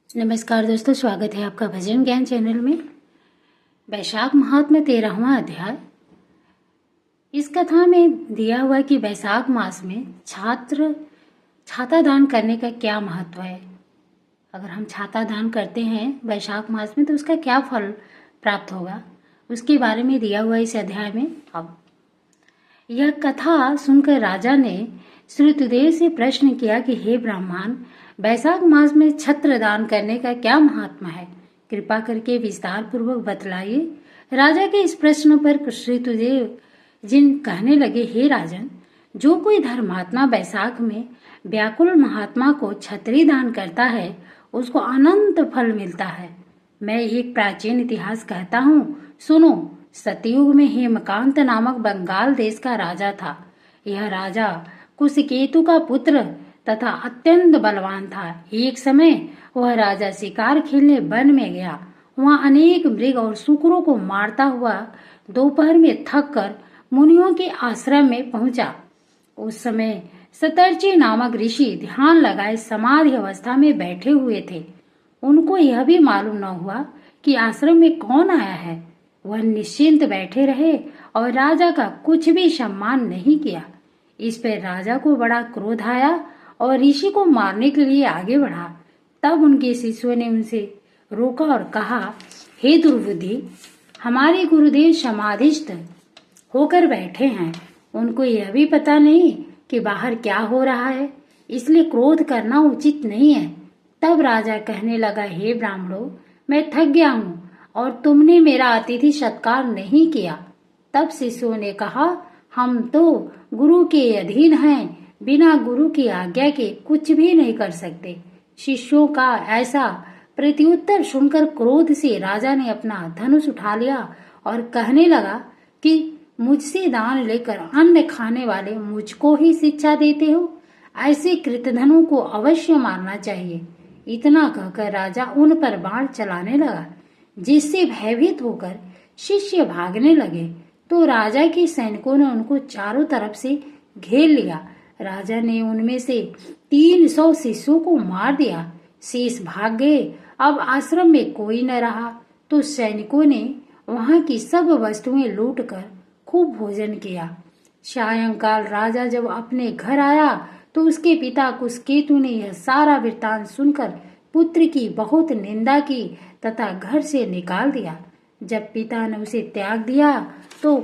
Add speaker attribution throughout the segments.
Speaker 1: नमस्कार दोस्तों, स्वागत है आपका भजन ज्ञान चैनल में। वैशाख महात्म्य 13वां अध्याय। इस कथा में दिया हुआ कि वैशाख मास में छाता दान करने का क्या महत्व है। अगर हम छाता दान करते हैं वैशाख मास में तो उसका क्या फल प्राप्त होगा, उसके बारे में दिया हुआ इस अध्याय में। अब यह कथा सुनकर राजा ने श्रुतदेव से प्रश्न किया कि हे ब्राह्मण, वैशाख मास में छत्र दान करने का क्या महात्मा है, कृपा करके विस्तार पूर्वक बतलाइए। राजा के इस प्रश्न पर श्रुतदेव जिन कहने लगे, हे राजन, जो कोई धर्मात्मा वैशाख में व्याकुल महात्मा को छत्री दान करता है उसको अनंत फल मिलता है। मैं एक प्राचीन इतिहास कहता हूँ, सुनो। सतयुग में हेमकांत नामक बंगाल देश का राजा था। यह राजा कुशकेतु का पुत्र तथा अत्यंत बलवान था। एक समय वह राजा शिकार खेलने वन में गया। वहां अनेक मृग और सुकरों को मारता हुआ दोपहर में थक कर मुनियों के आश्रम में पहुंचा। उस समय सतर्ची नामक ऋषि ध्यान लगाए समाधि अवस्था में बैठे हुए थे। उनको यह भी मालूम न हुआ कि आश्रम में कौन आया है। वह निश्चिंत बैठे रहे और राजा का कुछ भी सम्मान नहीं किया। इस पर राजा को बड़ा क्रोध आया और ऋषि को मारने के लिए आगे बढ़ा। तब उनके शिष्यों ने उनसे रोका और कहा, हे दुर्बुद्धि, हमारे गुरुदेव समाधिस्थ होकर बैठे हैं। उनको यह भी पता नहीं कि बाहर क्या हो रहा है, इसलिए क्रोध करना उचित नहीं है। तब राजा कहने लगा, हे ब्राह्मणों, मैं थक गया हूँ और तुमने मेरा अतिथि सत्कार नहीं किया। तब शिष्यों ने कहा, हम तो गुरु के अधीन हैं, बिना गुरु की आज्ञा के कुछ भी नहीं कर सकते। शिष्यों का ऐसा प्रत्युत्तर सुनकर क्रोध से राजा ने अपना धनुष उठा लिया और कहने लगा कि मुझसे दान लेकर अन्न खाने वाले मुझको ही शिक्षा देते हो। ऐसे कृतधनों को अवश्य मारना चाहिए। इतना कहकर राजा उन पर बाण चलाने लगा, जिससे भयभीत होकर शिष्य भागने लगे। तो राजा के सैनिकों ने उनको चारों तरफ से घेर लिया। राजा ने उनमें से 300 शिष्यों को मार दिया। शेष भाग गए। अब आश्रम में कोई न रहा तो सैनिकों ने वहां की सब वस्तुएं लूटकर खूब भोजन किया। सायंकाल राजा जब अपने घर आया तो उसके पिता कुशकेतु ने यह सारा वृत्तांत सुनकर पुत्र की बहुत निंदा की तथा घर से निकाल दिया। जब पिता ने उसे त्याग दिया तो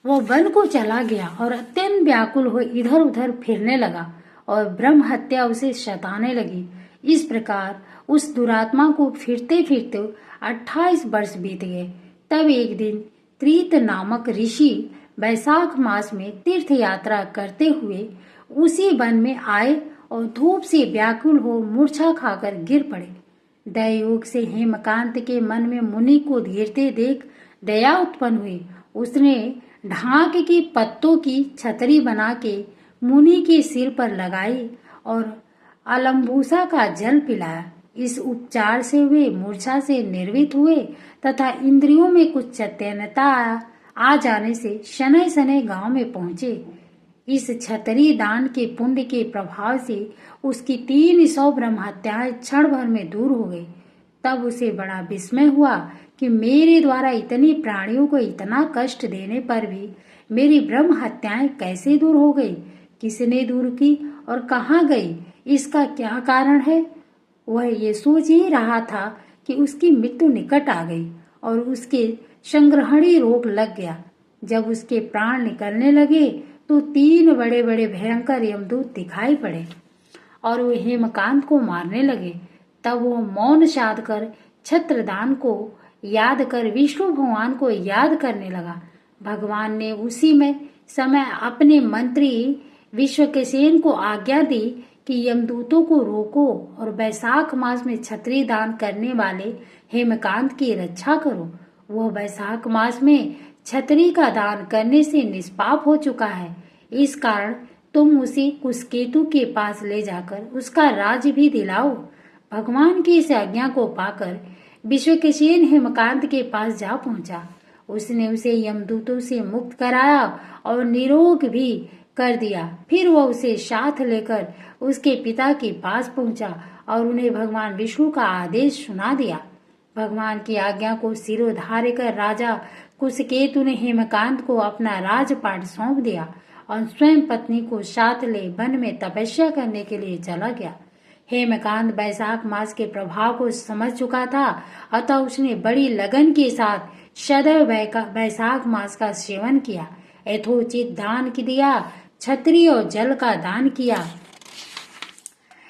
Speaker 1: वह वन को चला गया और अत्यंत व्याकुल हो इधर उधर फिरने लगा और ब्रह्म हत्या उसे सताने लगी। इस प्रकार उस दुरात्मा को फिरते फिरते 28 वर्ष बीत गए। तब एक दिन त्रित नामक ऋषि वैशाख मास में तीर्थ यात्रा करते हुए उसी वन में आए और धूप से व्याकुल हो मूर्छा खाकर गिर पड़े। दयोग से हेमकांत के मन में मुनि को गिरते देख दया उत्पन्न हुई। उसने ढाक की पत्तों की छतरी बना के मुनि के सिर पर लगाई और अलम्बूसा का जल पिलाया। इस उपचार से वे मूर्छा से निर्वित हुए तथा इंद्रियों में कुछ चैतन्यता आ जाने से शनै शनै गांव में पहुंचे। इस छतरी दान के पुण्य के प्रभाव से उसकी 300 ब्रह्महत्याएं क्षण भर में दूर हो गई। तब उसे बड़ा विस्मय हुआ कि मेरे द्वारा इतने प्राणियों को इतना कष्ट देने पर भी मेरी ब्रह्म हत्याएं कैसे दूर हो गई, किसने दूर की और कहाँ गई, इसका क्या कारण है। वह ये सोच ही रहा था कि उसकी मृत्यु निकट आ गई और उसके संग्रहणी रोग लग गया। जब उसके प्राण निकलने लगे तो 3 बड़े बड़े भयंकर यमदूत दिखाई पड़े और वे हेमकांत को मारने लगे। तब वो मौन साध कर छत्रदान को याद कर विष्णु भगवान को याद करने लगा। भगवान ने उसी में समय अपने मंत्री विश्वक्सेन को आज्ञा दी कि यमदूतों को रोको और वैशाख मास में छत्री दान करने वाले हेमकांत की रक्षा करो। वह वैशाख मास में छतरी का दान करने से निष्पाप हो चुका है। इस कारण तुम उसे कुशकेतु के पास ले जाकर उसका राज्य भी दिलाओ। भगवान की इस आज्ञा को पाकर विश्वक्सेन हेमकांत के पास जा पहुंचा। उसने उसे यमदूतों से मुक्त कराया और निरोग भी कर दिया। फिर वह उसे साथ लेकर उसके पिता के पास पहुंचा और उन्हें भगवान विष्णु का आदेश सुना दिया। भगवान की आज्ञा को सिरोधार्य कर राजा कुशकेतु ने हेमकांत को अपना राजपाट सौंप दिया और स्वयं पत्नी को साथ ले वन में तपस्या करने के लिए चला गया। हेमकांत वैशाख मास के प्रभाव को समझ चुका था, अतः उसने बड़ी लगन के साथ सदैव वैशाख मास का सेवन किया, यथोचित दान दिया, छत्री और जल का दान किया।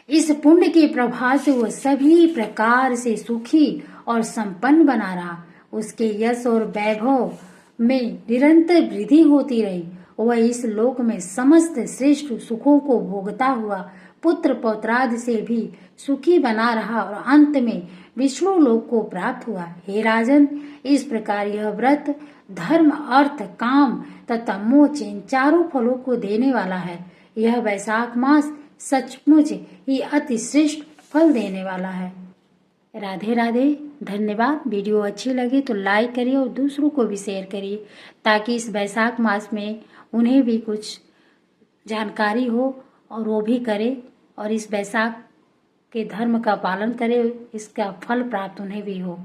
Speaker 1: इस पुण्य के प्रभाव से वह सभी प्रकार से सुखी और संपन्न बना रहा। उसके यश और वैभव में निरंतर वृद्धि होती रही। वह इस लोक में समस्त श्रेष्ठ सुखों को भोगता हुआ पुत्र पौत्रादि से भी सुखी बना रहा और अंत में विष्णु लोक को प्राप्त हुआ। हे राजन, इस प्रकार यह व्रत धर्म, अर्थ, काम तथा मोक्ष इन चारों फलों को देने वाला है। यह वैशाख मास सचमुच ही अति श्रेष्ठ फल देने वाला है। राधे राधे, धन्यवाद। वीडियो अच्छी लगे तो लाइक करिए और दूसरों को भी शेयर करिए, ताकि इस वैशाख मास में उन्हें भी कुछ जानकारी हो और वो भी करे और इस वैशाख के धर्म का पालन करे, इसका फल प्राप्त उन्हें भी हो।